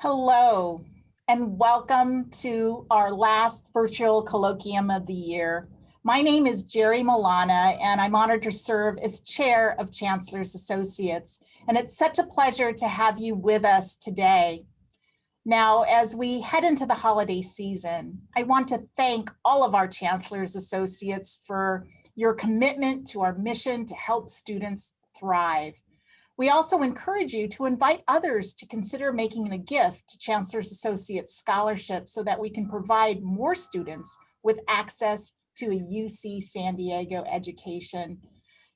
Hello, and welcome to our last virtual colloquium of the year. My name is Jerry Milana, and I'm honored to serve as chair of Chancellor's Associates. And it's such a pleasure to have you with us today. Now, as we head into the holiday season, I want to thank all of our Chancellor's Associates for your commitment to our mission to help students thrive. We also encourage you to invite others to consider making a gift to Chancellor's Associate Scholarship so that we can provide more students with access to a UC San Diego education.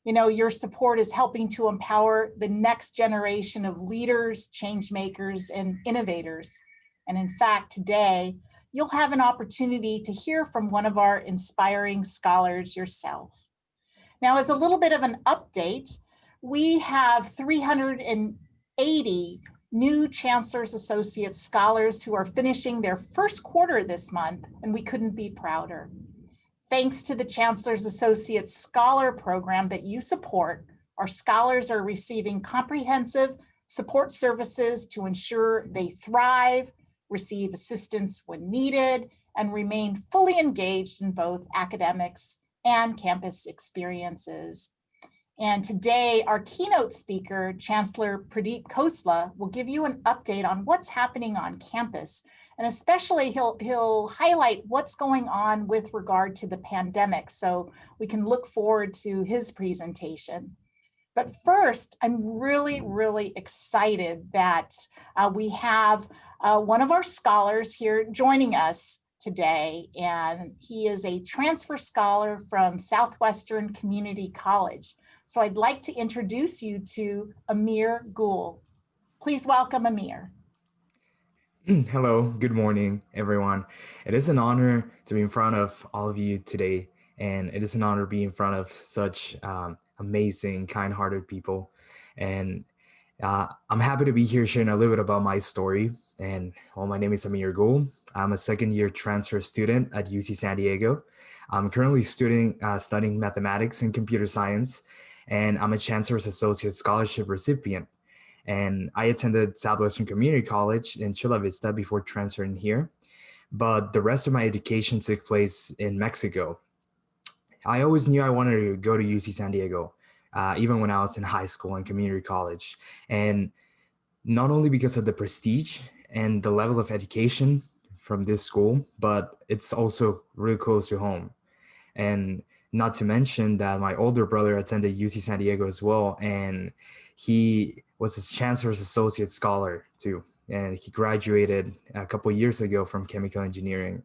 You know, your support is helping to empower the next generation of leaders, change makers, and innovators. And in fact, today, you'll have an opportunity to hear from one of our inspiring scholars yourself. Now, as a little bit of an update, we have 380 new Chancellor's Associate scholars who are finishing their first quarter this month, and we couldn't be prouder. Thanks to the Chancellor's Associate Scholar Program that you support, our scholars are receiving comprehensive support services to ensure they thrive, receive assistance when needed, and remain fully engaged in both academics and campus experiences. And today, our keynote speaker, Chancellor Pradeep Khosla, will give you an update on what's happening on campus. And especially, he'll highlight what's going on with regard to the pandemic, so we can look forward to his presentation. But first, I'm really excited that we have one of our scholars here joining us today, and he is a transfer scholar from Southwestern Community College. So I'd like to introduce you to Amir Gul. Please welcome Amir. Hello, good morning, everyone. It is an honor to be in front of all of you today, and it is an honor to be in front of such amazing, kind-hearted people. And I'm happy to be here sharing a little bit about my story. And well, my name is Amir Gul. I'm a second-year transfer student at UC San Diego. I'm currently studying mathematics and computer science, and I'm a Chancellor's Associate Scholarship recipient. And I attended Southwestern Community College in Chula Vista before transferring here. But the rest of my education took place in Mexico. I always knew I wanted to go to UC San Diego, even when I was in high school and community college. And not only because of the prestige and the level of education from this school, but it's also really close to home. And not to mention that my older brother attended UC San Diego as well, and he was a Chancellor's Associate Scholar too, and he graduated a couple of years ago from chemical engineering.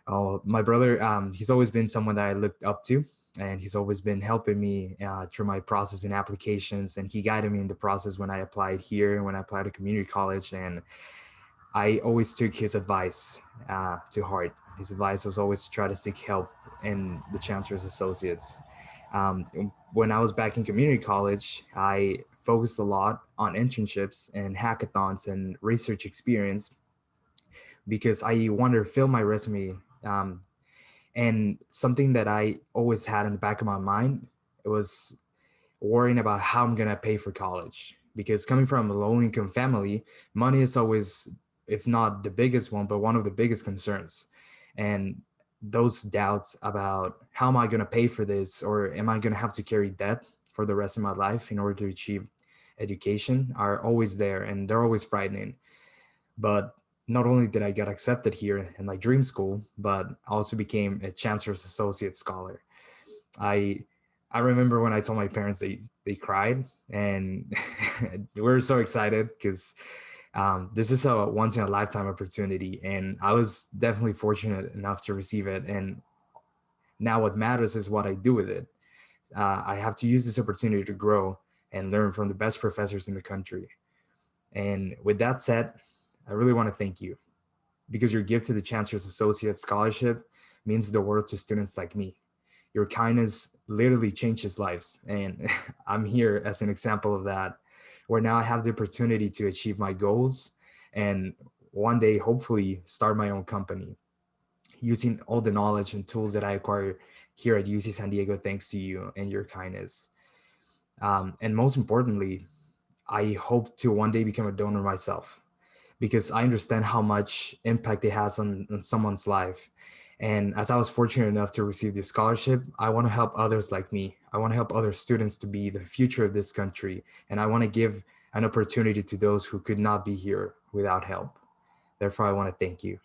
My brother, he's always been someone that I looked up to, and he's always been helping me through my process and applications, and he guided me in the process when I applied here and when I applied to community college, and I always took his advice to heart. His advice was always to try to seek help in the Chancellor's Associates. When I was back in community college, I focused a lot on internships and hackathons and research experience because I wanted to fill my resume. And something that I always had in the back of my mind, it was worrying about how I'm gonna pay for college. Because coming from a low-income family, money is always, if not the biggest one, but one of the biggest concerns. And those doubts about how am I going to pay for this, or am I going to have to carry debt for the rest of my life in order to achieve education are always there, and they're always frightening. But not only did I get accepted here in my dream school, but I also became a Chancellor's Associate Scholar. I I remember when I told my parents, they cried, and we were so excited because this is a once in a lifetime opportunity, and I was definitely fortunate enough to receive it. And now what matters is what I do with it. I have to use this opportunity to grow and learn from the best professors in the country. And with that said, I really want to thank you because your gift to the Chancellor's Associate Scholarship means the world to students like me. Your kindness literally changes lives, and I'm here as an example of that, where now I have the opportunity to achieve my goals and one day hopefully start my own company using all the knowledge and tools that I acquire here at UC San Diego thanks to you and your kindness. And most importantly, I hope to one day become a donor myself, because I understand how much impact it has on someone's life. And as I was fortunate enough to receive this scholarship, I want to help others like me. I want to help other students to be the future of this country. And I want to give an opportunity to those who could not be here without help. Therefore, I want to thank you.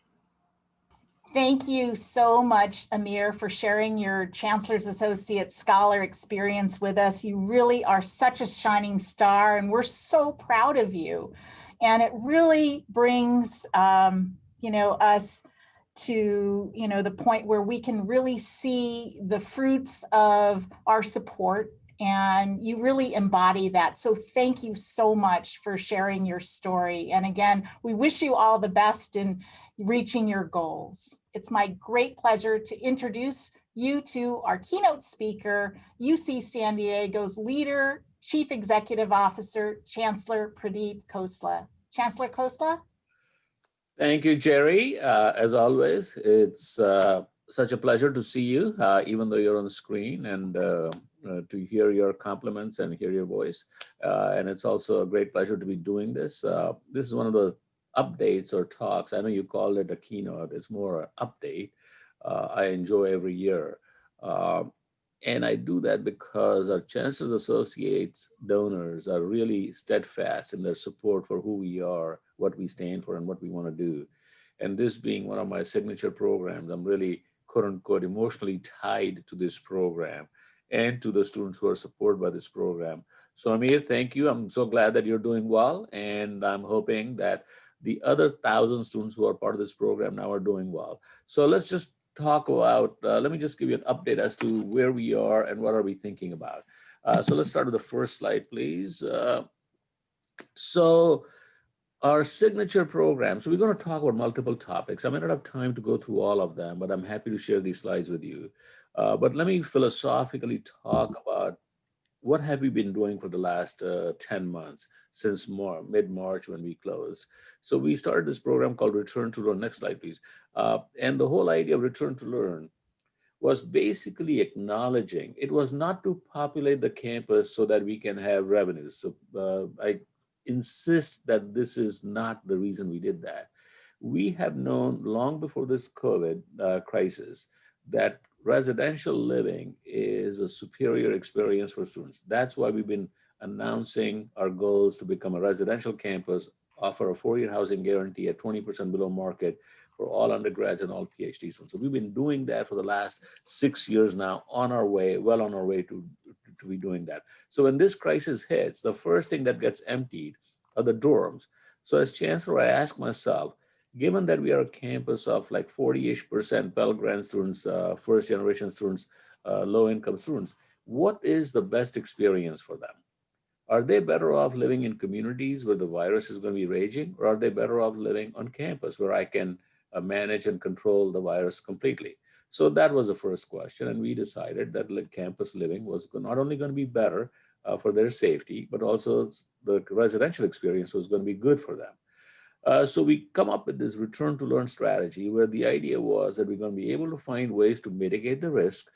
Thank you so much, Amir, for sharing your Chancellor's Associate Scholar experience with us. You really are such a shining star, and we're so proud of you. And it really brings, us to, the point where we can really see the fruits of our support, and you really embody that. So thank you so much for sharing your story. And again, we wish you all the best in reaching your goals. It's my great pleasure to introduce you to our keynote speaker, UC San Diego's leader, Chief Executive Officer, Chancellor Pradeep Khosla. Chancellor Khosla? Thank you, Jerry. As always, it's such a pleasure to see you, even though you're on the screen, and to hear your compliments and hear your voice. And it's also a great pleasure to be doing this. This is one of the updates or talks. I know you called it a keynote. It's more an update. I enjoy every year. And I do that because our Chancellor's Associates donors are really steadfast in their support for who we are, what we stand for, and what we want to do. And this being one of my signature programs, I'm really, quote unquote, emotionally tied to this program and to the students who are supported by this program. So Amir, thank you. I'm so glad that you're doing well. And I'm hoping that the other 1,000 students who are part of this program now are doing well. So let's just talk about, let me just give you an update as to where we are and what are we thinking about. So let's start with the first slide, please. So our signature program, so we're going to talk about multiple topics. I may not have time to go through all of them, but I'm happy to share these slides with you. But let me philosophically talk about what have we been doing for the last 10 months since mid-March when we closed. So we started this program called Return to Learn. Next slide, please. And the whole idea of Return to Learn was basically acknowledging it was not to populate the campus so that we can have revenues. So I insist that this is not the reason we did that. We have known long before this COVID crisis that residential living is a superior experience for students. That's why we've been announcing our goals to become a residential campus, offer a 4-year housing guarantee at 20% below market for all undergrads and all PhD students. So we've been doing that for the last 6 years now, well on our way to be doing that. So when this crisis hits, the first thing that gets emptied are the dorms. So as Chancellor, I ask myself, given that we are a campus of like 40-ish% Pell Grant students, first generation students, low income students, what is the best experience for them? Are they better off living in communities where the virus is going to be raging, or are they better off living on campus where I can manage and control the virus completely? So that was the first question. And we decided that campus living was not only going to be better for their safety, but also the residential experience was going to be good for them. So we come up with this return to learn strategy where the idea was that we're going to be able to find ways to mitigate the risk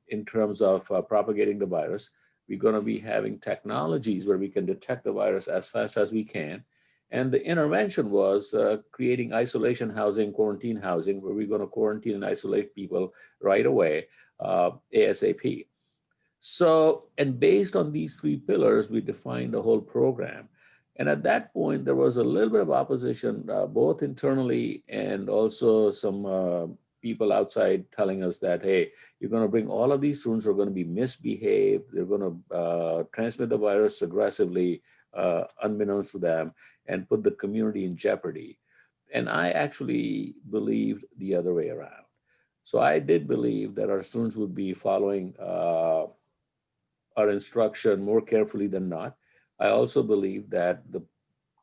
in terms of propagating the virus. We're going to be having technologies where we can detect the virus as fast as we can. And the intervention was creating isolation housing, quarantine housing, where we're going to quarantine and isolate people right away, ASAP. So, and based on these 3 pillars, we defined the whole program. And at that point, there was a little bit of opposition, both internally and also some people outside telling us that, hey, you're going to bring all of these students who are going to be misbehaved. They're going to transmit the virus aggressively, unbeknownst to them, and put the community in jeopardy. And I actually believed the other way around. So I did believe that our students would be following our instruction more carefully than not. I also believe that the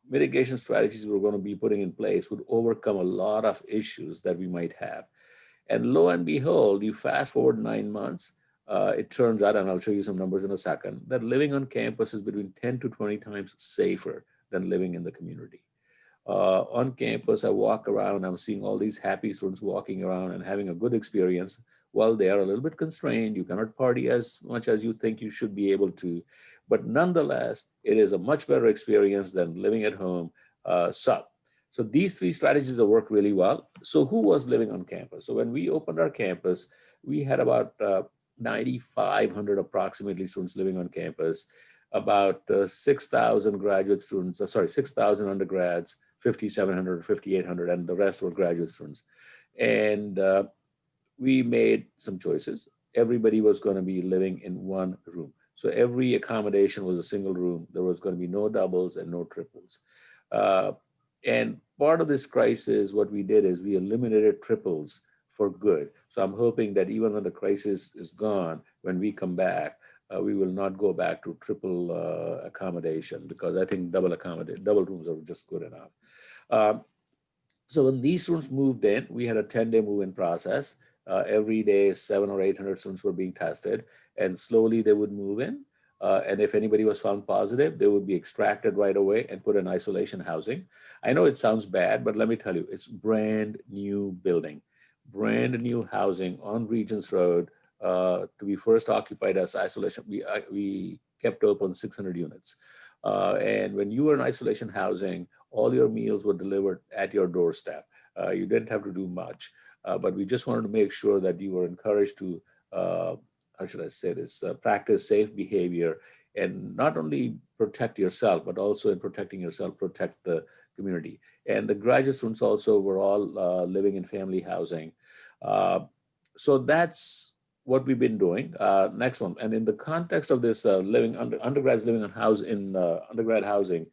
mitigation strategies we're going to be putting in place would overcome a lot of issues that we might have. And lo and behold, you fast forward 9 months, it turns out, and I'll show you some numbers in a second, that living on campus is between 10 to 20 times safer than living in the community. On campus, I walk around, I'm seeing all these happy students walking around and having a good experience. While they are a little bit constrained, you cannot party as much as you think you should be able to, but nonetheless, it is a much better experience than living at home So these three strategies have worked really well. So who was living on campus? So when we opened our campus, we had about 9,500 approximately students living on campus, about 6,000 graduate students, 6,000 undergrads, 5,700, 5,800, and the rest were graduate students. And we made some choices. Everybody was going to be living in one room. So every accommodation was a single room. There was going to be no doubles and no triples. Uh, and part of this crisis, what we did is we eliminated triples for good. So I'm hoping that even when the crisis is gone, when we come back, we will not go back to triple accommodation, because I think double rooms are just good enough. So when these students moved in, we had a 10-day move-in process. Every day, 700 or 800 students were being tested, and slowly they would move in. And if anybody was found positive, they would be extracted right away and put in isolation housing. I know it sounds bad, but let me tell you, it's brand new building, brand new housing on Regents Road, to be first occupied as isolation. We kept open 600 units. And when you were in isolation housing, all your meals were delivered at your doorstep. You didn't have to do much, but we just wanted to make sure that you were encouraged to, how should I say this, practice safe behavior, and not only protect yourself, but also in protecting yourself, protect the community. And the graduate students also were all living in family housing. So that's what we've been doing. Next one, and in the context of this undergrads living in undergrad housing,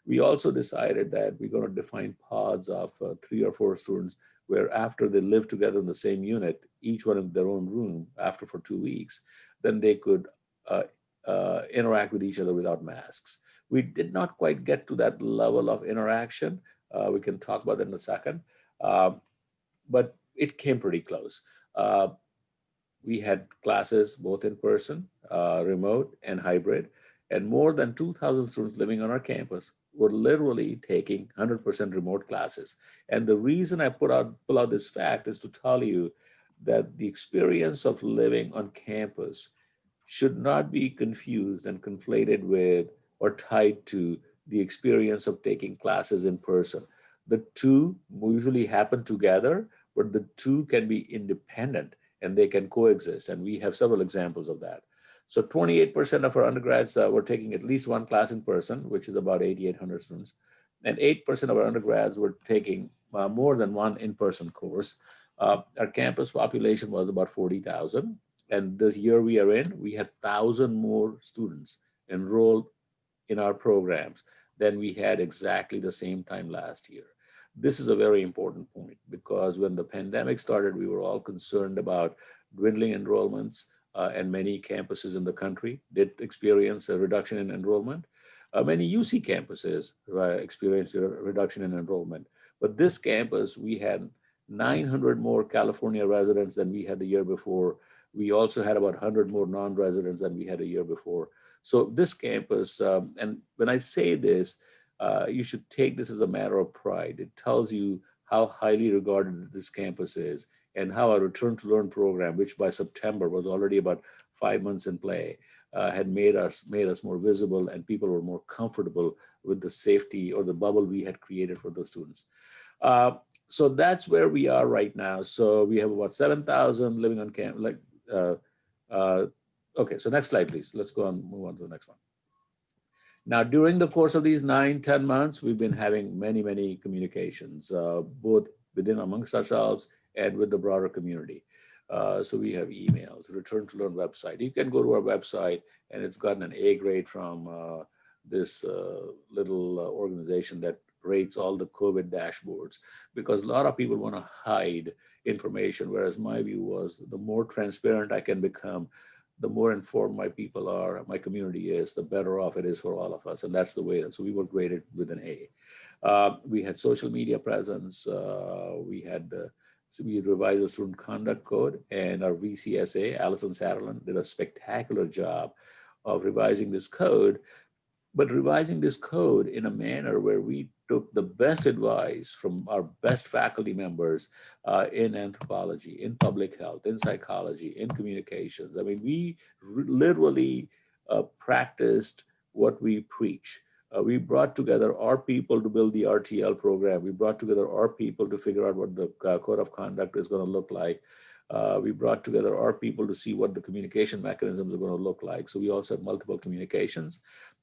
we also decided that we're going to define pods of 3 or 4 students, where after they live together in the same unit, each one in their own room, after for 2 weeks, then they could interact with each other without masks. We did not quite get to that level of interaction. We can talk about that in a second, but it came pretty close. We had classes both in person, remote, and hybrid, and more than 2,000 students living on our campus were literally taking 100% remote classes. And the reason I pull out this fact is to tell you that the experience of living on campus should not be confused and conflated with or tied to the experience of taking classes in person. The two usually happen together, but the two can be independent and they can coexist. And we have several examples of that. So 28% of our undergrads were taking at least one class in person, which is about 8,800 students. And 8% of our undergrads were taking more than one in-person course. Our campus population was about 40,000. And this year we are in, we had 1,000 more students enrolled in our programs than we had exactly the same time last year. This is a very important point, because when the pandemic started, we were all concerned about dwindling enrollments, and many campuses in the country did experience a reduction in enrollment. Many UC campuses experienced a reduction in enrollment. But this campus, we had 900 more California residents than we had the year before. We also had about 100 more non-residents than we had a year before. So this campus, and when I say this, you should take this as a matter of pride. It tells you how highly regarded this campus is, and how our Return to Learn program, which by September was already about 5 months in play, had made us more visible, and people were more comfortable with the safety or the bubble we had created for those students. So that's where we are right now. So we have about 7,000 living on campus. Okay, so next slide, please. Let's go on, move on to the next one. Now, during the course of these 9-10 months, we've been having many communications, both within amongst ourselves and with the broader community. So we have emails, Return to Learn website. You can go to our website, and it's gotten an A grade from this little organization that rates all the COVID dashboards, because a lot of people want to hide information, whereas my view was the more transparent I can become, the more informed my people are, my community is, the better off it is for all of us. And that's the way. So we were graded with an A. We had social media presence. So we revised the student conduct code, and our VCSA, Allison Satterland, did a spectacular job of revising this code, but revising this code in a manner where we took the best advice from our best faculty members in anthropology, in public health, in psychology, in communications. I mean, we literally practiced what we preach. We brought together our people to build the RTL program. We brought together our people to figure out what the code of conduct is going to look like. We brought together our people to see what the communication mechanisms are going to look like. So we also have multiple communications.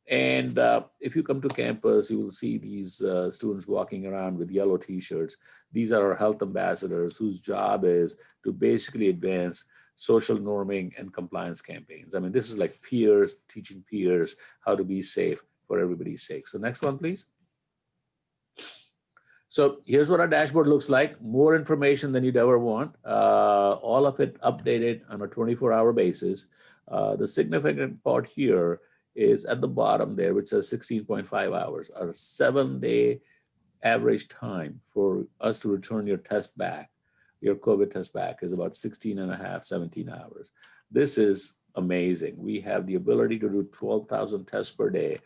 And if you come to campus, you will see these students walking around with yellow t-shirts. These are our health ambassadors whose job is to basically advance social norming and compliance campaigns. I mean, this is like peers teaching peers how to be safe for everybody's sake. So next one, please. So here's what our dashboard looks like. More information than you'd ever want. All of it updated on a 24-hour basis. The significant part here is at the bottom there, which says 16.5 hours. Our 7-day average time for us to return your test back, your COVID test back, is about 16 and a half, 17 hours. This is amazing. We have the ability to do 12,000 tests per day.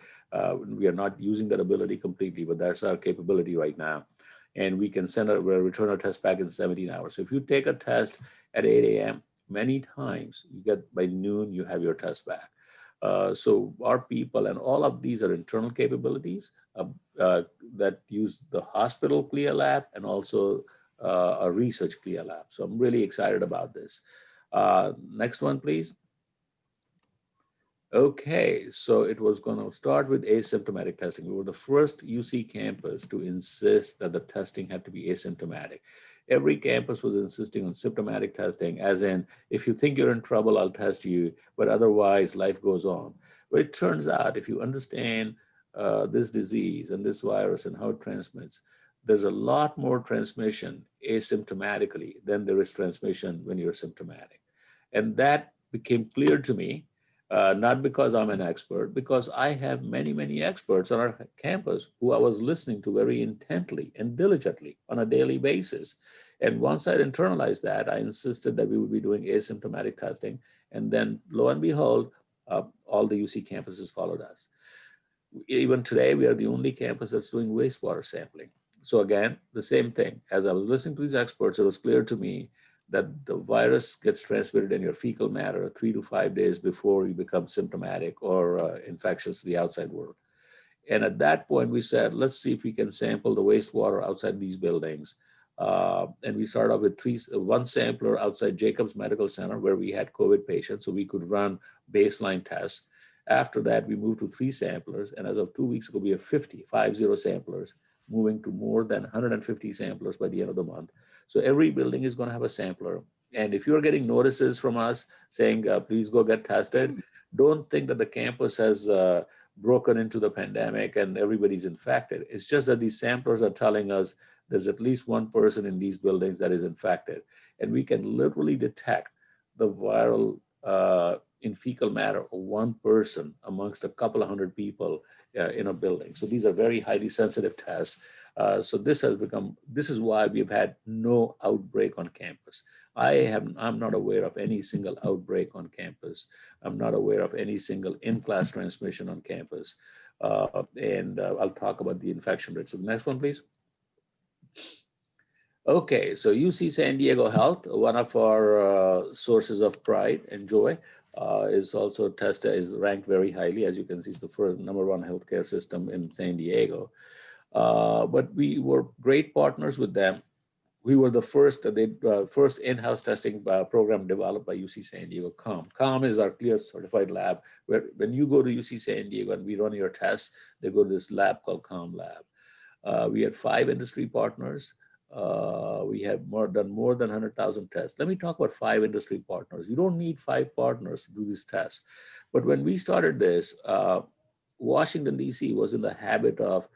We are not using that ability completely, but that's our capability right now. And we can return our test back in 17 hours. So if you take a test at 8 a.m., many times you get by noon, you have your test back. So our people, and all of these are internal capabilities that use the hospital CLIA lab and also a research CLIA lab. So I'm really excited about this. Next one, please. Okay, so it was going to start with asymptomatic testing. We were the first UC campus to insist that the testing had to be asymptomatic. Every campus was insisting on symptomatic testing, as in, if you think you're in trouble, I'll test you, but otherwise life goes on. But it turns out, if you understand this disease and this virus and how it transmits, there's a lot more transmission asymptomatically than there is transmission when you're symptomatic. And that became clear to me. Not because I'm an expert, because I have many, many experts on our campus who I was listening to very intently and diligently on a daily basis. And once I internalized that, I insisted that we would be doing asymptomatic testing. And then lo and behold, all the UC campuses followed us. Even today, we are the only campus that's doing wastewater sampling. So again, the same thing. As I was listening to these experts, it was clear to me that the virus gets transmitted in your fecal matter 3 to 5 days before you become symptomatic or infectious to the outside world. And at that point, we said, let's see if we can sample the wastewater outside these buildings. And we started off with one sampler outside Jacobs Medical Center where we had COVID patients, so we could run baseline tests. After that, we moved to 3 samplers. And as of 2 weeks ago, we have 50 samplers, moving to more than 150 samplers by the end of the month. So every building is going to have a sampler. And if you're getting notices from us saying, please go get tested, don't think that the campus has broken into the pandemic and everybody's infected. It's just that these samplers are telling us there's at least one person in these buildings that is infected. And we can literally detect the viral in fecal matter of one person amongst a couple of hundred people in a building. So these are very highly sensitive tests. So this is why we've had no outbreak on campus. I'm not aware of any single outbreak on campus. I'm not aware of any single in-class transmission on campus. And I'll talk about the infection rates. So next one, please. Okay, so UC San Diego Health, one of our sources of pride and joy, is also is ranked very highly. As you can see, it's the #1 healthcare system in San Diego. But we were great partners with them. We were the first in-house testing program developed by UC San Diego, COM. COM is our CLIA certified lab, where when you go to UC San Diego and we run your tests, they go to this lab called COM lab. We had 5 industry partners. We have done more than 100,000 tests. Let me talk about 5 industry partners. You don't need 5 partners to do these tests. But when we started this, Washington, D.C. was in the habit of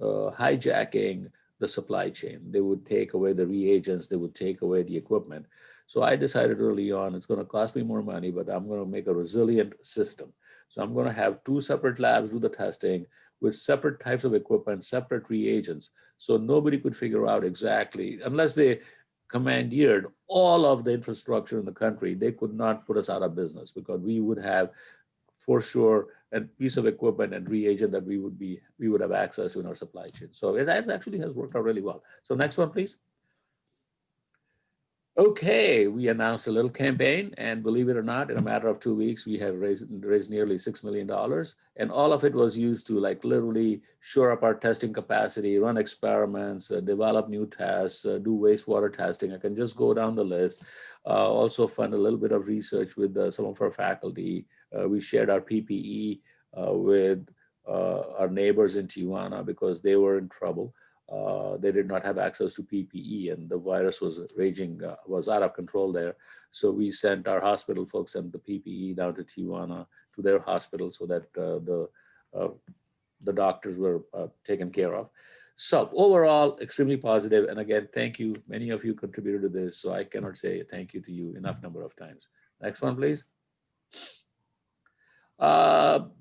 hijacking the supply chain. They would take away the reagents, they would take away the equipment. So I decided early on, it's going to cost me more money, but I'm going to make a resilient system. So I'm going to have 2 separate labs do the testing with separate types of equipment, separate reagents. So nobody could figure out exactly, unless they commandeered all of the infrastructure in the country, they could not put us out of business, because we would have for sure a piece of equipment and reagent that we would have access to in our supply chain. So it actually has worked out really well. So next one, please. Okay, we announced a little campaign, and believe it or not, in a matter of 2 weeks, we have raised nearly $6 million. And all of it was used to like literally shore up our testing capacity, run experiments, develop new tests, do wastewater testing. I can just go down the list. Also fund a little bit of research with some of our faculty. We shared our PPE with our neighbors in Tijuana because they were in trouble. They did not have access to PPE, and the virus was raging, was out of control there. So we sent our hospital folks and the PPE down to Tijuana to their hospital so that uh, the doctors were taken care of. So overall, extremely positive. And again, thank you. Many of you contributed to this, so I cannot say thank you to you enough number of times. Next one, please.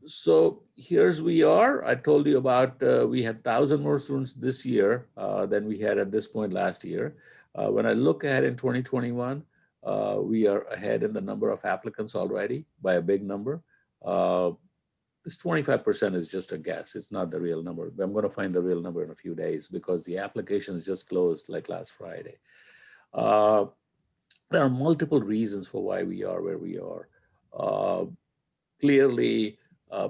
So here's we are. I told you about we had 1,000 more students this year than we had at this point last year. When I look ahead in 2021, we are ahead in the number of applicants already by a big number. This 25% is just a guess. It's not the real number. I'm going to find the real number in a few days because the applications just closed like last Friday. There are multiple reasons for why we are where we are. Clearly,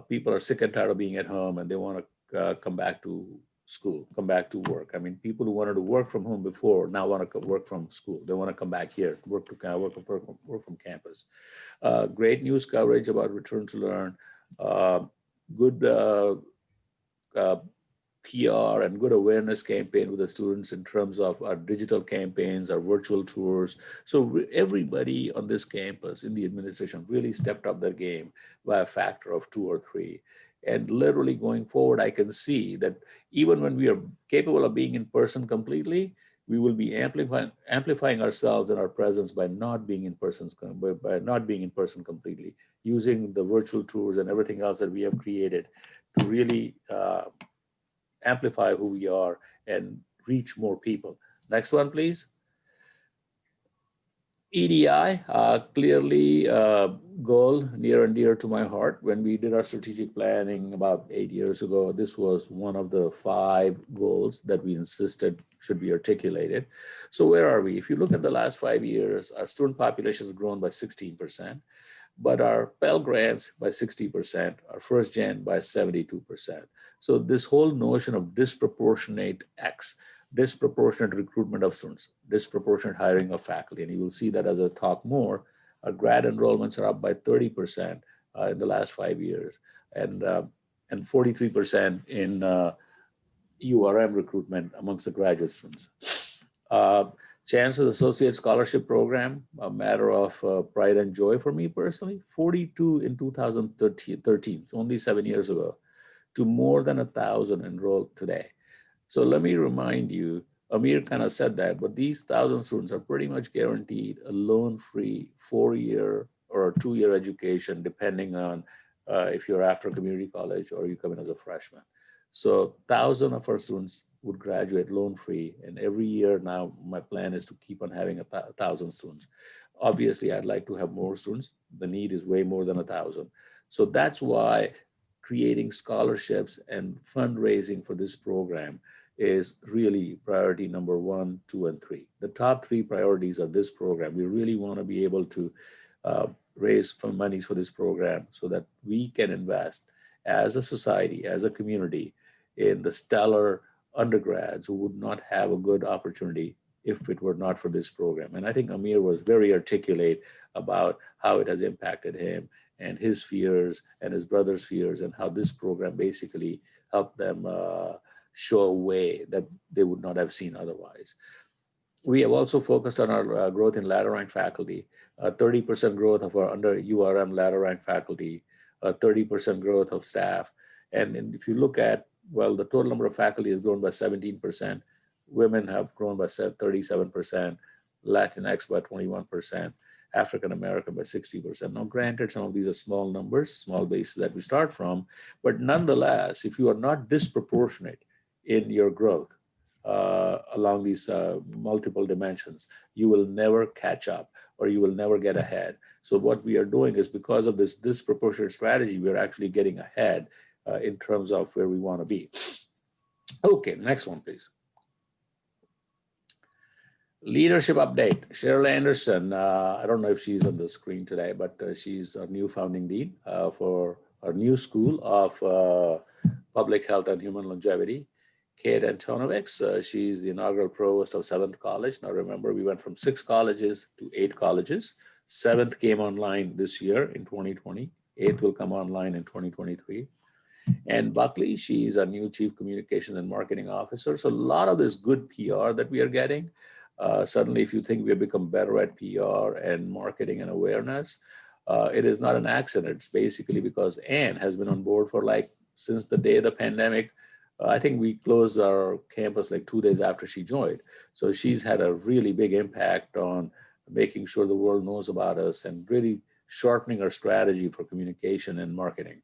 people are sick and tired of being at home and they want to come back to school, come back to work. I mean, people who wanted to work from home before now want to work from school. They want to come back here, work from campus. Great news coverage about return to learn. Good PR and good awareness campaign with the students in terms of our digital campaigns, our virtual tours. So everybody on this campus in the administration really stepped up their game by a factor of 2 or 3. And literally going forward, I can see that even when we are capable of being in person completely, we will be amplifying ourselves and our presence by not being in person completely, using the virtual tours and everything else that we have created to really amplify who we are and reach more people. Next one, please. EDI, clearly goal near and dear to my heart. When we did our strategic planning about 8 years ago, this was one of the 5 goals that we insisted should be articulated. So where are we? If you look at the last 5 years, our student population has grown by 16%, but our Pell Grants by 60%, our first gen by 72%. So this whole notion of disproportionate recruitment of students, disproportionate hiring of faculty, and you will see that as I talk more, our grad enrollments are up by 30% in the last 5 years, and 43% in URM recruitment amongst the graduate students. Chancellor Associate Scholarship Program, a matter of pride and joy for me personally, 42 in 2013, so only 7 years ago, to more than 1,000 enrolled today. So let me remind you, Amir kind of said that, but these 1,000 students are pretty much guaranteed a loan-free 4-year or 2-year education, depending on if you're after community college or you come in as a freshman. So 1,000 of our students would graduate loan-free, and every year now my plan is to keep on having 1,000 students. Obviously, I'd like to have more students. The need is way more than 1,000. So that's why creating scholarships and fundraising for this program is really priority number 1, 2, and 3. The top 3 priorities of this program. We really want to be able to raise monies for this program so that we can invest as a society, as a community, in the stellar undergrads who would not have a good opportunity if it were not for this program. And I think Amir was very articulate about how it has impacted him and his fears and his brother's fears, and how this program basically helped them show a way that they would not have seen otherwise. We have also focused on our growth in ladder rank faculty, 30% growth of our under URM ladder rank faculty, 30% growth of staff. And if you look at, well, the total number of faculty has grown by 17%. Women have grown by 37%, Latinx by 21%, African American by 60%. Now, granted, some of these are small numbers, small bases that we start from, but nonetheless, if you are not disproportionate in your growth along these multiple dimensions, you will never catch up or you will never get ahead. So what we are doing is, because of this disproportionate strategy, we are actually getting ahead in terms of where we want to be. Okay, next one, please. Leadership update. Cheryl Anderson, I don't know if she's on the screen today, but she's our new founding dean for our new school of public health and human longevity. Kate Antonovics, she's the inaugural provost of 7th College. Now remember, we went from 6 colleges to 8 colleges. 7th came online this year in 2020. 8th will come online in 2023. And Buckley, she's our new Chief Communications and Marketing Officer. So a lot of this good PR that we are getting. Suddenly, if you think we have become better at PR and marketing and awareness, it is not an accident. It's basically because Anne has been on board for like since the day of the pandemic. I think we closed our campus like 2 days after she joined. So she's had a really big impact on making sure the world knows about us and really sharpening our strategy for communication and marketing.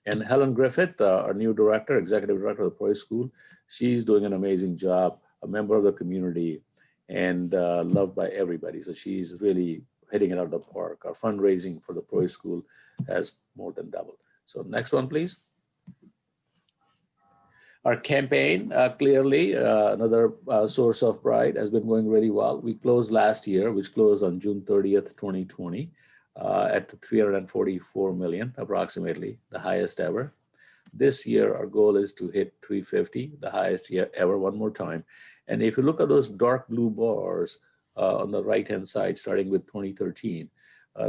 And Helen Griffith, our new director, executive director of the Proy School, she's doing an amazing job, a member of the community and loved by everybody. So she's really hitting it out of the park. Our fundraising for the Proy School has more than doubled. So next one, please. Our campaign, clearly, another source of pride, has been going really well. We closed last year, which closed on June 30th, 2020, at 344 million, approximately, the highest ever. This year, our goal is to hit 350, the highest year ever, one more time. And if you look at those dark blue bars on the right-hand side, starting with 2013,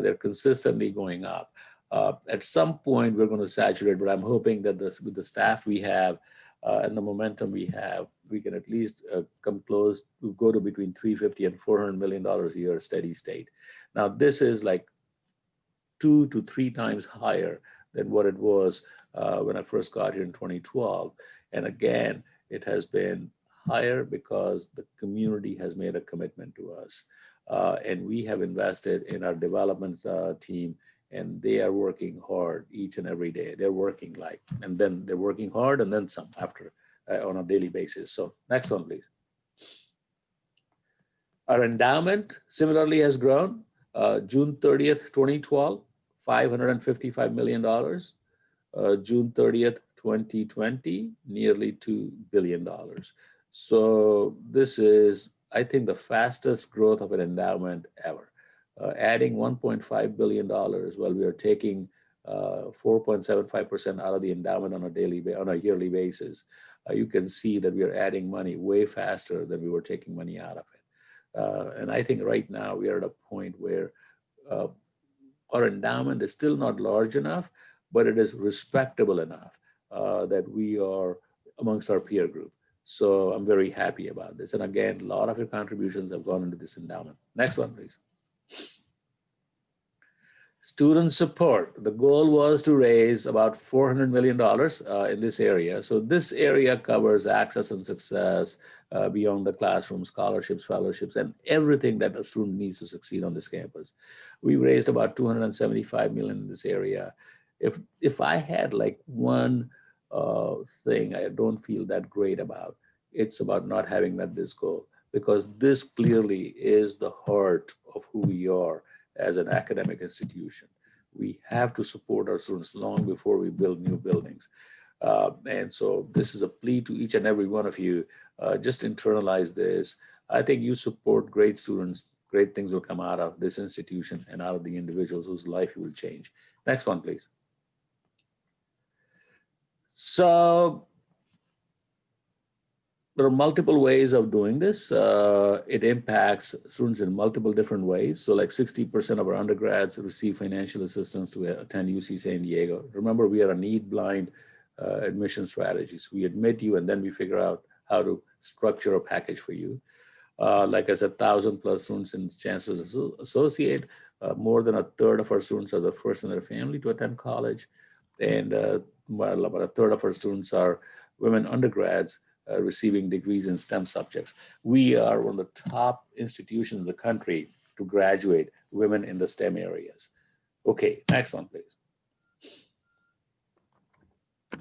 they're consistently going up. At some point, we're going to saturate, but I'm hoping that with the staff we have and the momentum we have, we can at least come close to go to between 350 and $400 million a year steady state. Now, this is like 2 to 3 times higher than what it was when I first got here in 2012. And again, it has been higher because the community has made a commitment to us. And we have invested in our development team, and they are working hard each and every day. They're working and then they're working hard and then some after on a daily basis. So next one, please. Our endowment similarly has grown. June 30th, 2012, $555 million. June 30th, 2020, nearly $2 billion. So this is, I think, the fastest growth of an endowment ever. Adding $1.5 billion while we are taking 4.75% out of the endowment on a yearly basis. You can see that we are adding money way faster than we were taking money out of it. And I think right now we are at a point where our endowment is still not large enough, but it is respectable enough that we are amongst our peer group. So I'm very happy about this. And again, a lot of your contributions have gone into this endowment. Next one, please. Student support. The goal was to raise about $400 million in this area. So this area covers access and success beyond the classroom, scholarships, fellowships, and everything that a student needs to succeed on this campus. We raised about $275 million in this area. If I had like one thing I don't feel that great about, it's about not having met this goal, because this clearly is the heart of who we are as an academic institution. We have to support our students long before we build new buildings. And so this is a plea to each and every one of you. Just internalize this. I think you support great students, great things will come out of this institution and out of the individuals whose life you will change. Next one, please. So there are multiple ways of doing this. It impacts students in multiple different ways. So like 60% of our undergrads receive financial assistance to attend UC San Diego. Remember, we are a need-blind admission strategies. We admit you and then we figure out how to structure a package for you. Like I said, 1,000 plus students in Chancellor's Associate. More than a third of our students are the first in their family to attend college. And well, about a third of our students are women undergrads receiving degrees in STEM subjects. We are one of the top institutions in the country to graduate women in the STEM areas. Okay, next one, please.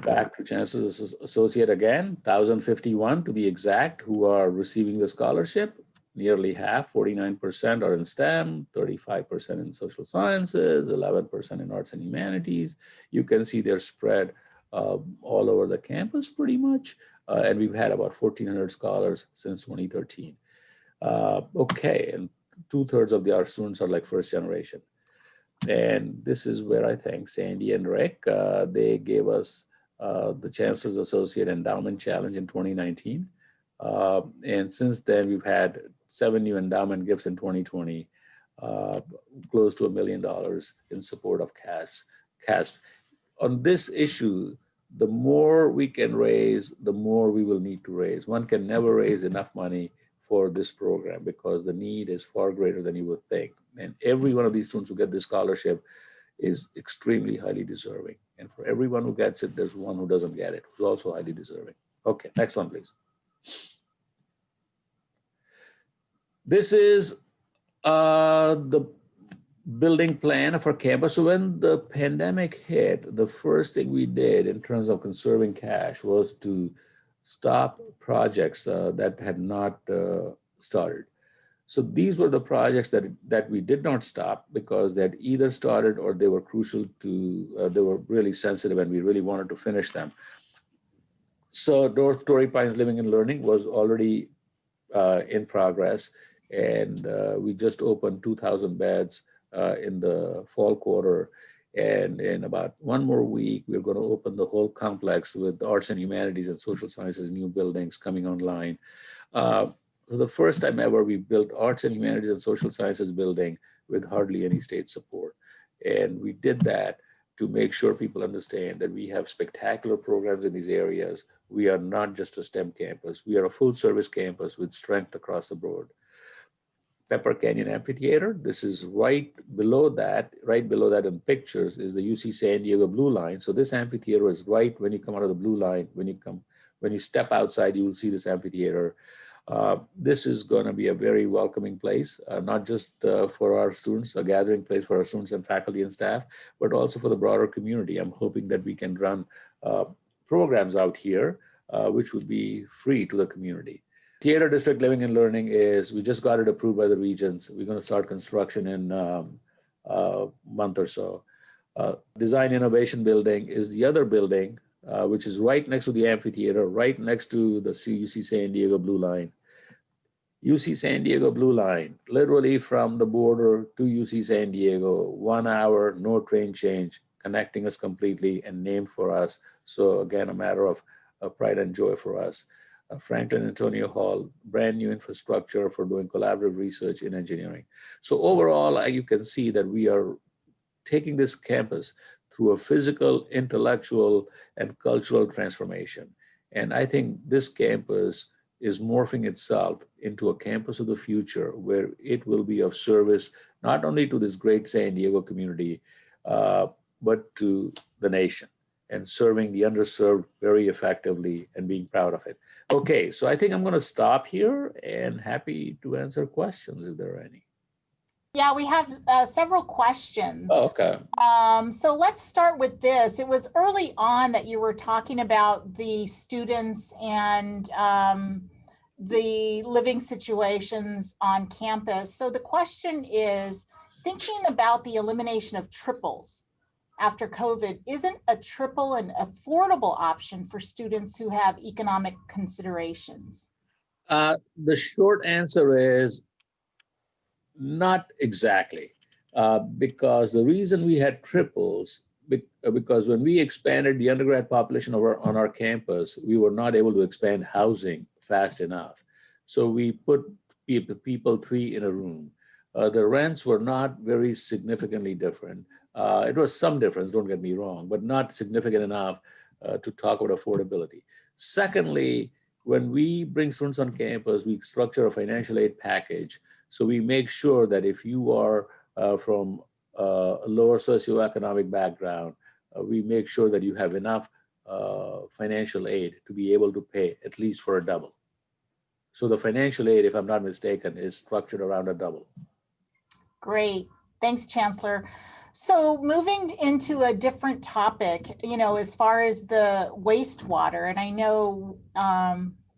Back to Chancellor's Associate again, 1,051 to be exact, who are receiving the scholarship. Nearly half, 49%, are in STEM, 35% in social sciences, 11% in arts and humanities. You can see they're spread all over the campus pretty much. And we've had about 1,400 scholars since 2013. Okay, and 2/3 of our students are like first generation. And this is where I thank Sandy and Rick. They gave us the Chancellor's Associate Endowment Challenge in 2019. And since then, we've had 7 new endowment gifts in 2020, close to $1 million in support of CASP. On this issue, the more we can raise, the more we will need to raise. One can never raise enough money for this program because the need is far greater than you would think. And every one of these students who get this scholarship is extremely highly deserving. And for everyone who gets it, there's one who doesn't get it, who's also highly deserving. Okay, next one, please. This is the building plan of our campus. So when the pandemic hit, the first thing we did in terms of conserving cash was to stop projects that had not started. So these were the projects that we did not stop because they had either started or they were crucial to, they were really sensitive and we really wanted to finish them. So Torrey Pines Living and Learning was already in progress, and we just opened 2,000 beds in the fall quarter. And in about one more week, we're going to open the whole complex with arts and humanities and social sciences, new buildings coming online. So the first time ever, we built arts and humanities and social sciences building with hardly any state support. And we did that to make sure people understand that we have spectacular programs in these areas. We are not just a STEM campus. We are a full service campus with strength across the board. Pepper Canyon Amphitheater, this is right below that in pictures is the UC San Diego Blue Line. So this amphitheater is right when you come out of the Blue Line. When you step outside, you will see this amphitheater. This is going to be a very welcoming place, not just for our students, a gathering place for our students and faculty and staff, but also for the broader community. I'm hoping that we can run programs out here, which would be free to the community. Theater District Living and Learning is, we just got it approved by the regents. We're going to start construction in a month or so. Design Innovation Building is the other building, which is right next to the amphitheater, right next to the UC San Diego Blue Line. UC San Diego Blue Line, literally from the border to UC San Diego, 1 hour, no train change, connecting us completely and named for us. So again, a matter of pride and joy for us. Franklin Antonio Hall, brand new infrastructure for doing collaborative research in engineering. So overall, you can see that we are taking this campus through a physical, intellectual, and cultural transformation. And I think this campus is morphing itself into a campus of the future where it will be of service, not only to this great San Diego community, but to the nation, and serving the underserved very effectively and being proud of it. Okay, so I think I'm going to stop here and happy to answer questions if there are any. Yeah, we have several questions. Oh, okay. So let's start with this. It was early on that you were talking about the students and the living situations on campus. So the question is, thinking about the elimination of triples after COVID, isn't a triple an affordable option for students who have economic considerations? The short answer is not exactly, because the reason we had triples, because when we expanded the undergrad population on our campus, we were not able to expand housing fast enough. So we put people 3 in a room. The rents were not very significantly different. It was some difference, don't get me wrong, but not significant enough to talk about affordability. Secondly, when we bring students on campus, we structure a financial aid package. So we make sure that if you are from a lower socioeconomic background, we make sure that you have enough financial aid to be able to pay at least for a double. So the financial aid, if I'm not mistaken, is structured around a double. Great. Thanks, Chancellor. So moving into a different topic, as far as the wastewater, and I know,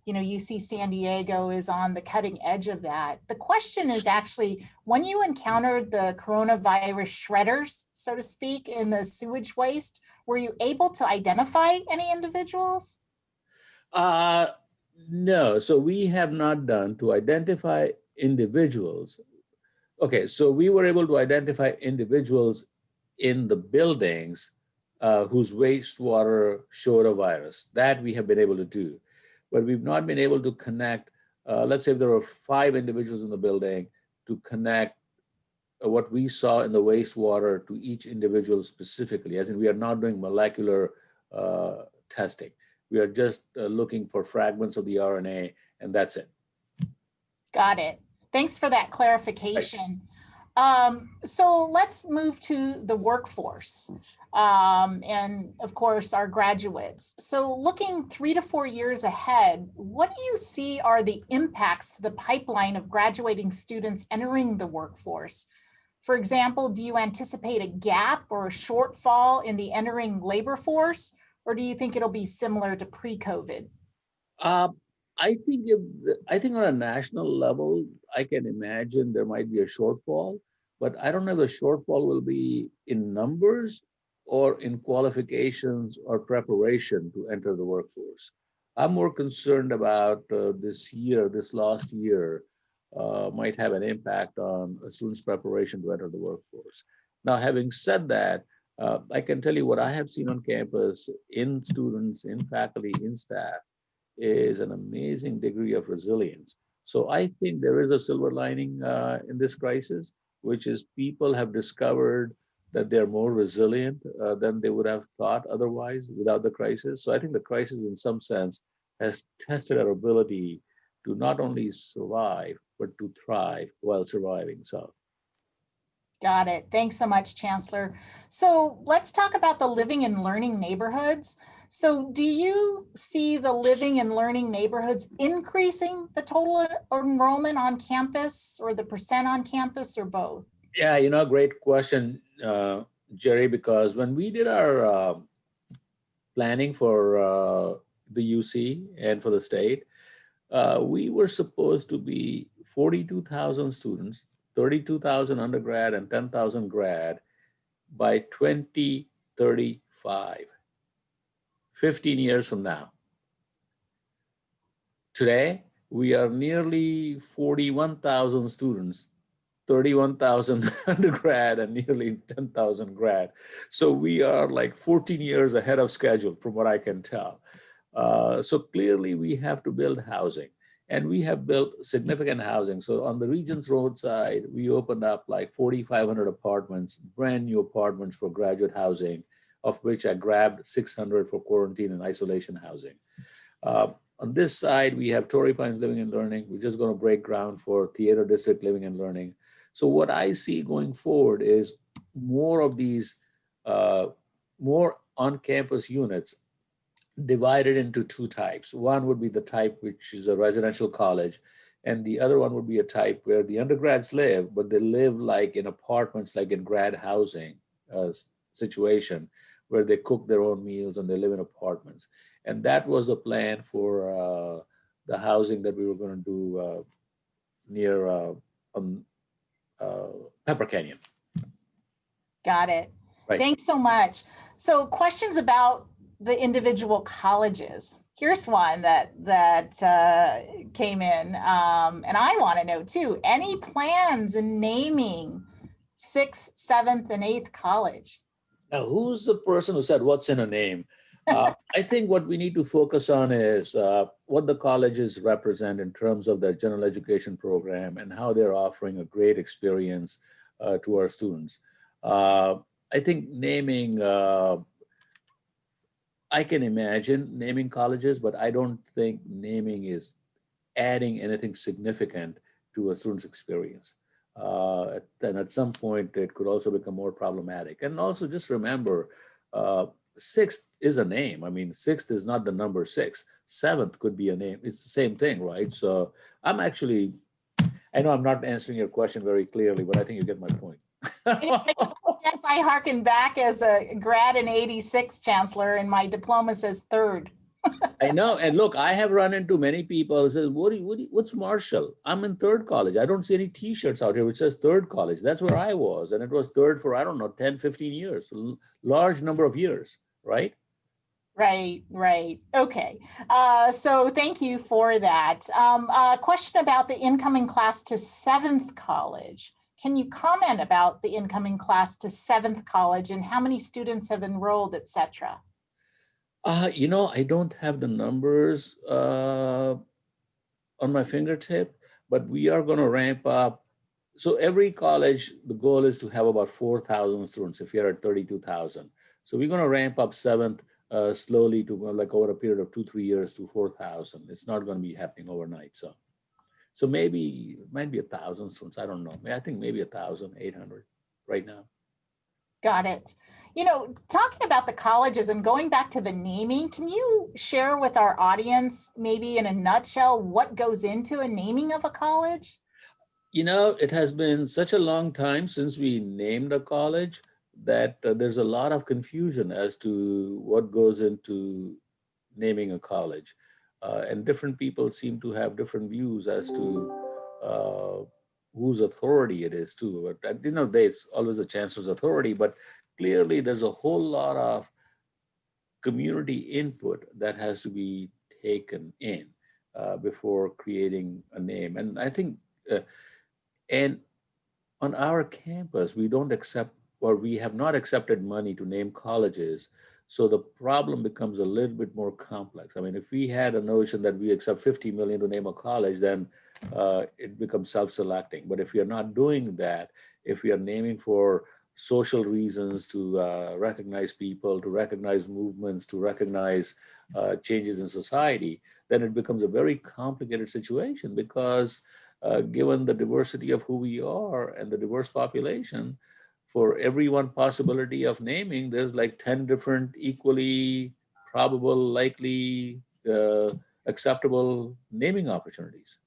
UC San Diego is on the cutting edge of that. The question is actually, when you encountered the coronavirus shredders, so to speak, in the sewage waste, were you able to identify any individuals? No, so we have not done to identify individuals. Okay, so we were able to identify individuals in the buildings whose wastewater showed a virus. That we have been able to do. But we've not been able to connect, let's say if there were 5 individuals in the building, to connect what we saw in the wastewater to each individual specifically, as in we are not doing molecular testing. We are just looking for fragments of the RNA, and that's it. Got it. Thanks for that clarification. So let's move to the workforce and of course our graduates. So looking 3 to 4 years ahead, what do you see are the impacts to the pipeline of graduating students entering the workforce? For example, do you anticipate a gap or a shortfall in the entering labor force, or do you think it'll be similar to pre-COVID? I think on a national level, I can imagine there might be a shortfall, but I don't know if the shortfall will be in numbers or in qualifications or preparation to enter the workforce. I'm more concerned about this last year might have an impact on a student's preparation to enter the workforce. Now, having said that, I can tell you what I have seen on campus in students, in faculty, in staff, is an amazing degree of resilience. So I think there is a silver lining in this crisis, which is people have discovered that they're more resilient than they would have thought otherwise without the crisis. So I think the crisis in some sense has tested our ability to not only survive, but to thrive while surviving. So. Got it. Thanks so much, Chancellor. So let's talk about the living and learning neighborhoods. So do you see the living and learning neighborhoods increasing the total enrollment on campus, or the percent on campus, or both? Yeah, great question, Jerry, because when we did our planning for the UC and for the state, we were supposed to be 42,000 students, 32,000 undergrad and 10,000 grad by 2035, 15 years from now. Today, we are nearly 41,000 students, 31,000 undergrad and nearly 10,000 grad. So we are like 14 years ahead of schedule from what I can tell. So clearly we have to build housing, and we have built significant housing. So on the Regents Road side, we opened up like 4,500 apartments, brand new apartments for graduate housing, of which I grabbed 600 for quarantine and isolation housing. On this side, we have Torrey Pines Living and Learning. We're just going to break ground for Theater District Living and Learning. So what I see going forward is more of these, more on-campus units divided into 2 types. One would be the type which is a residential college, and the other one would be a type where the undergrads live, but they live like in apartments, like in grad housing situation, where they cook their own meals and they live in apartments. And that was the plan for the housing that we were going to do near Pepper Canyon. Got it. Right. Thanks so much. So questions about the individual colleges. Here's one that came in, and I want to know too. Any plans in naming 6th, 7th, and 8th college? Now, who's the person who said what's in a name? I think what we need to focus on is what the colleges represent in terms of their general education program and how they're offering a great experience to our students. I think naming, I can imagine naming colleges, but I don't think naming is adding anything significant to a student's experience. And at some point, it could also become more problematic. And also just remember, 6th is a name. I mean, 6th is not the number 6. 7th could be a name. It's the same thing, right? So I know I'm not answering your question very clearly, but I think you get my point. Yes, I harken back as a grad in '86, Chancellor, and my diploma says 3rd. I know. And look, I have run into many people who say, what's Marshall? I'm in 3rd college. I don't see any t-shirts out here which says 3rd college. That's where I was. And it was 3rd for, I don't know, 10, 15 years, large number of years, right? Right, right. Okay. So thank you for that. A question about the incoming class to 7th college. Can you comment about the incoming class to 7th college and how many students have enrolled, et cetera? I don't have the numbers on my fingertip, but we are going to ramp up. So every college, the goal is to have about 4,000 students if you're at 32,000. So we're going to ramp up 7th slowly to like over a period of 2-3 years to 4,000. It's not going to be happening overnight. So maybe it might be 1,000 students. I don't know. I think maybe 1,800 right now. Got it. Talking about the colleges and going back to the naming, can you share with our audience, maybe in a nutshell, what goes into a naming of a college? It has been such a long time since we named a college that there's a lot of confusion as to what goes into naming a college. And different people seem to have different views as to uh, whose authority it is too. But at the end of the day, it's always a chancellor's authority, but clearly there's a whole lot of community input that has to be taken in before creating a name. And I think, and on our campus, we don't accept, or we have not accepted money to name colleges. So the problem becomes a little bit more complex. I mean, if we had a notion that we accept 50 million to name a college, then it becomes self-selecting. But if we are not doing that, if we are naming for social reasons to recognize people, to recognize movements, to recognize changes in society, then it becomes a very complicated situation because given the diversity of who we are and the diverse population, for every one possibility of naming, there's like 10 different equally probable, likely, acceptable naming opportunities.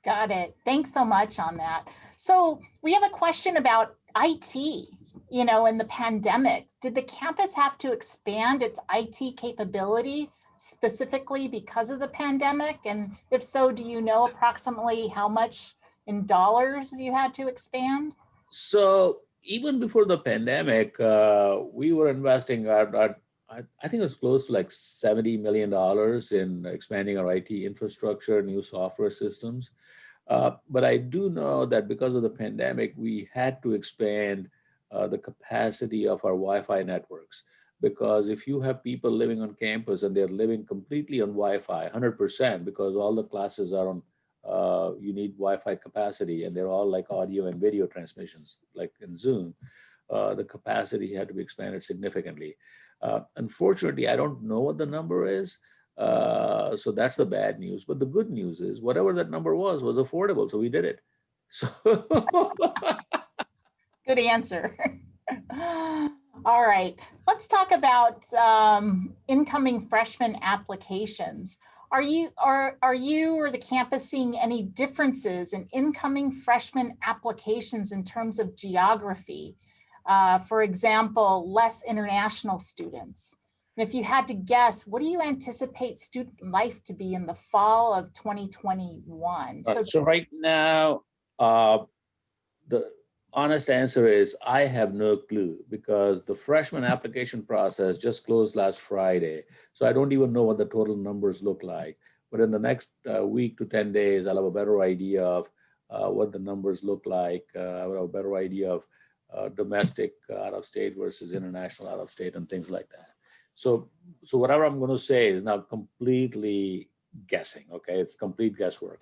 Got it. Thanks so much on that. So we have a question about IT. In the pandemic, did the campus have to expand its IT capability specifically because of the pandemic? And if so, do you know approximately how much in dollars you had to expand? So even before the pandemic, we were investing I think it was close to like $70 million in expanding our IT infrastructure, new software systems. But I do know that because of the pandemic, we had to expand the capacity of our Wi-Fi networks. Because if you have people living on campus and they're living completely on Wi-Fi, 100%, because all the classes are on, you need Wi-Fi capacity, and they're all like audio and video transmissions, like in Zoom. The capacity had to be expanded significantly. Unfortunately, I don't know what the number is. So that's the bad news. But the good news is whatever that number was affordable. So we did it. So Good answer. All right, let's talk about incoming freshman applications. Are you or the campus seeing any differences in incoming freshman applications in terms of geography? For example, less international students. And if you had to guess, what do you anticipate student life to be in the fall of 2021? so right now, the honest answer is I have no clue because the freshman application process just closed last Friday. So I don't even know what the total numbers look like. But in the next week to 10 days, I'll have a better idea of what the numbers look like. I'll have a better idea of domestic out of state versus international out of state and things like that. So whatever I'm going to say is now completely guessing. Okay, it's complete guesswork.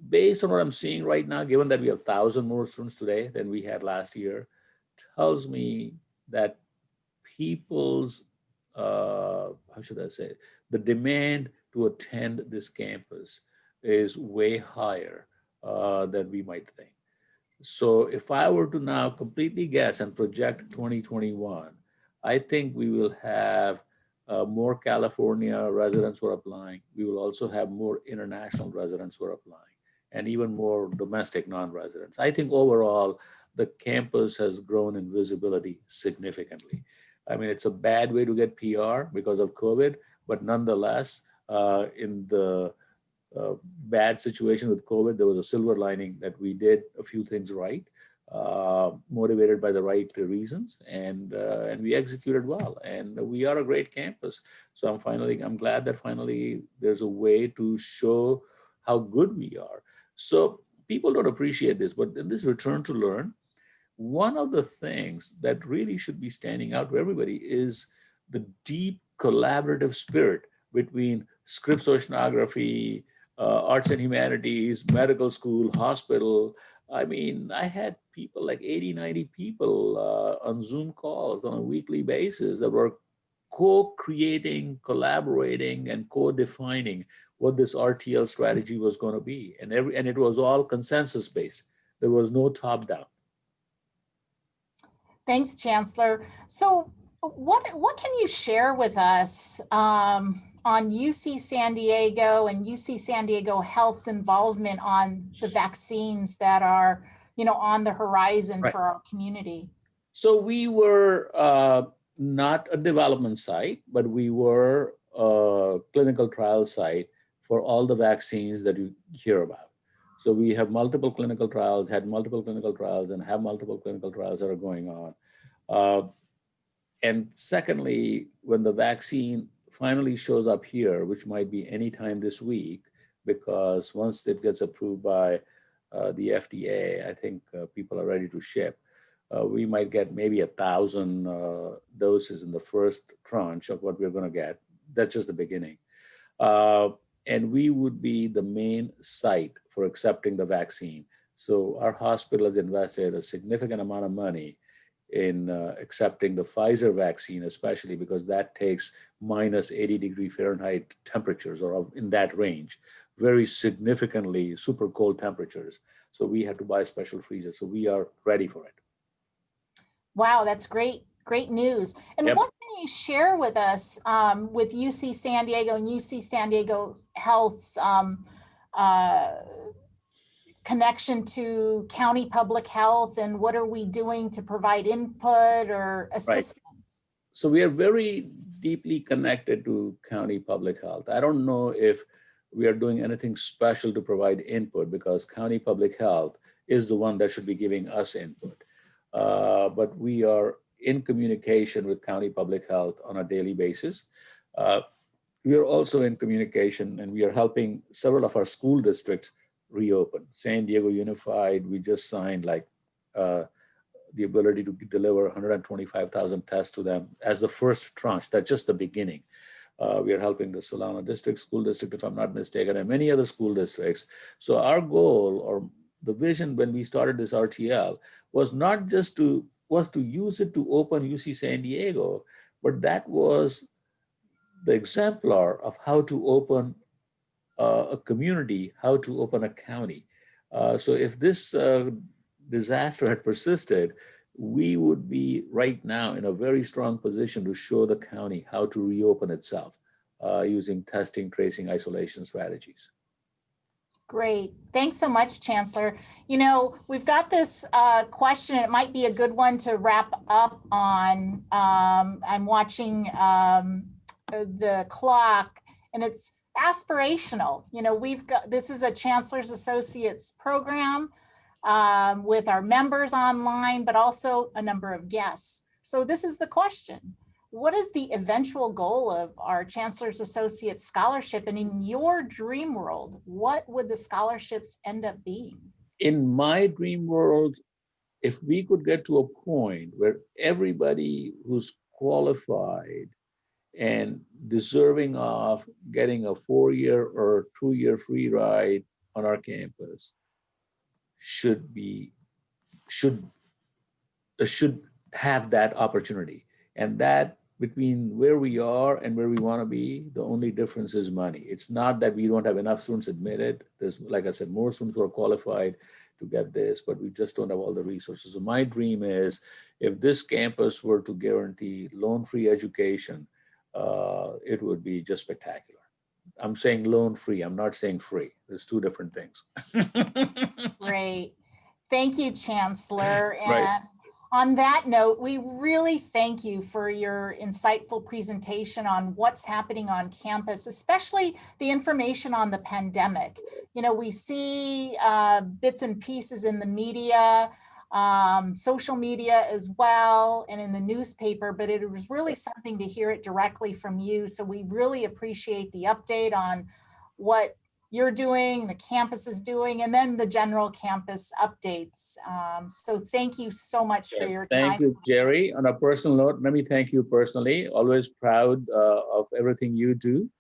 Based on what I'm seeing right now, given that we have 1,000 more students today than we had last year, tells me that people's, how should I say, the demand to attend this campus is way higher than we might think. So if I were to now completely guess and project 2021, I think we will have more California residents who are applying. We will also have more international residents who are applying and even more domestic non-residents. I think overall, the campus has grown in visibility significantly. I mean, it's a bad way to get PR because of COVID, but nonetheless, in the bad situation with COVID, there was a silver lining that we did a few things right. motivated by the right reasons, and we executed well, and we are a great campus. So I'm glad that finally there's a way to show how good we are. So people don't appreciate this, but in this return to learn, one of the things that really should be standing out to everybody is the deep collaborative spirit between scripts oceanography, arts and humanities, medical school, hospital. I mean, I had people like 80, 90 people on Zoom calls on a weekly basis that were co-creating, collaborating, and co-defining what this RTL strategy was going to be. And it was all consensus based. There was no top down. Thanks, Chancellor. So what can you share with us on UC San Diego and UC San Diego Health's involvement on the vaccines that are, on the horizon Right. for our community? So we were not a development site, but we were a clinical trial site for all the vaccines that you hear about. So we have multiple clinical trials, had multiple clinical trials, and have multiple clinical trials that are going on. And secondly, when the vaccine finally shows up here, which might be anytime this week, because once it gets approved by the FDA, I think people are ready to ship. We might get maybe 1,000 doses in the first tranche of what we're going to get. That's just the beginning. And we would be the main site for accepting the vaccine. So our hospital has invested a significant amount of money in accepting the Pfizer vaccine, especially because that takes minus 80 degree Fahrenheit temperatures, or in that range, very significantly super cold temperatures. So we had to buy special freezers. So we are ready for it. Wow, that's great news. And Yep. what can you share with us with UC San Diego and UC San Diego Health's connection to county public health, and what are we doing to provide input or assistance? Right. So we are very deeply connected to county public health. I don't know if we are doing anything special to provide input, because county public health is the one that should be giving us input. But we are in communication with county public health on a daily basis. We are also in communication, and we are helping several of our school districts reopen. San Diego Unified, we just signed the ability to deliver 125,000 tests to them as the first tranche. That's just the beginning. We are helping the Solano School District, if I'm not mistaken, and many other school districts. So our goal, or the vision when we started this RTL, was not just to use it to open UC San Diego, but that was the exemplar of how to open a community, how to open a county. So if this disaster had persisted, we would be right now in a very strong position to show the county how to reopen itself using testing, tracing, isolation strategies. Great. Thanks so much, Chancellor. We've got this question, and it might be a good one to wrap up on. I'm watching the clock, and it's aspirational. This is a Chancellor's Associates program with our members online, but also a number of guests. So this is the question. What is the eventual goal of our Chancellor's Associate Scholarship? And in your dream world, what would the scholarships end up being? In my dream world, if we could get to a point where everybody who's qualified and deserving of getting a 4-year or 2-year free ride on our campus should have that opportunity. And that, between where we are and where we want to be, the only difference is money. It's not that we don't have enough students admitted. There's, like I said, more students who are qualified to get this, but we just don't have all the resources. So my dream is, if this campus were to guarantee loan-free education, it would be just spectacular. I'm saying loan-free, I'm not saying free. There's two different things. Great. Thank you, Chancellor. And Right. On that note, we really thank you for your insightful presentation on what's happening on campus, especially the information on the pandemic. We see bits and pieces in the media, social media as well, and in the newspaper, but it was really something to hear it directly from you. So we really appreciate the update on what you're doing, the campus is doing, and then the general campus updates. So thank you so much for your Thank time. you, Jerry. On a personal note, let me thank you personally. Always proud of everything you do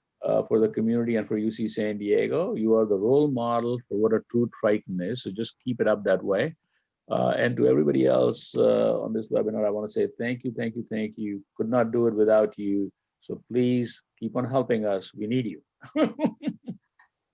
for the community and for UC San Diego. You are the role model for what a true Triton is. So just keep it up that way. And to everybody else on this webinar, I want to say thank you, thank you, thank you. Could not do it without you. So please keep on helping us. We need you.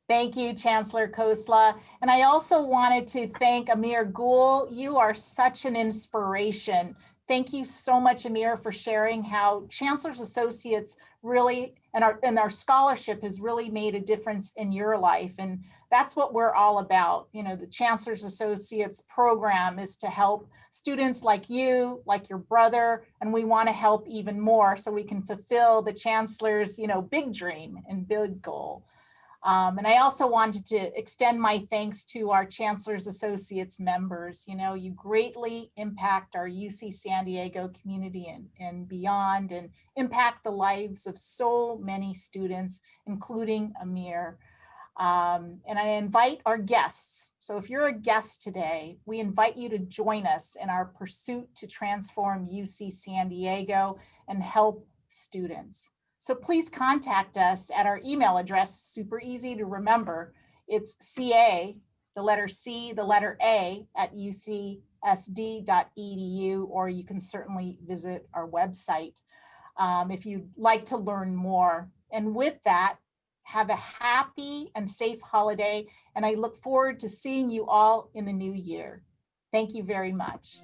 Thank you, Chancellor Khosla. And I also wanted to thank Amir Gul. You are such an inspiration. Thank you so much, Amir, for sharing how Chancellor's Associates really, and our scholarship has really made a difference in your life. And that's what we're all about. You know, the Chancellor's Associates program is to help students like you, like your brother, and we want to help even more so we can fulfill the Chancellor's, big dream and big goal. And I also wanted to extend my thanks to our Chancellor's Associates members. You greatly impact our UC San Diego community and beyond, and impact the lives of so many students, including Amir. And I invite our guests. So if you're a guest today, we invite you to join us in our pursuit to transform UC San Diego and help students. So please contact us at our email address, super easy to remember. It's CA, the letter C, the letter A at ucsd.edu, or you can certainly visit our website if you'd like to learn more. And with that, have a happy and safe holiday, and I look forward to seeing you all in the new year. Thank you very much.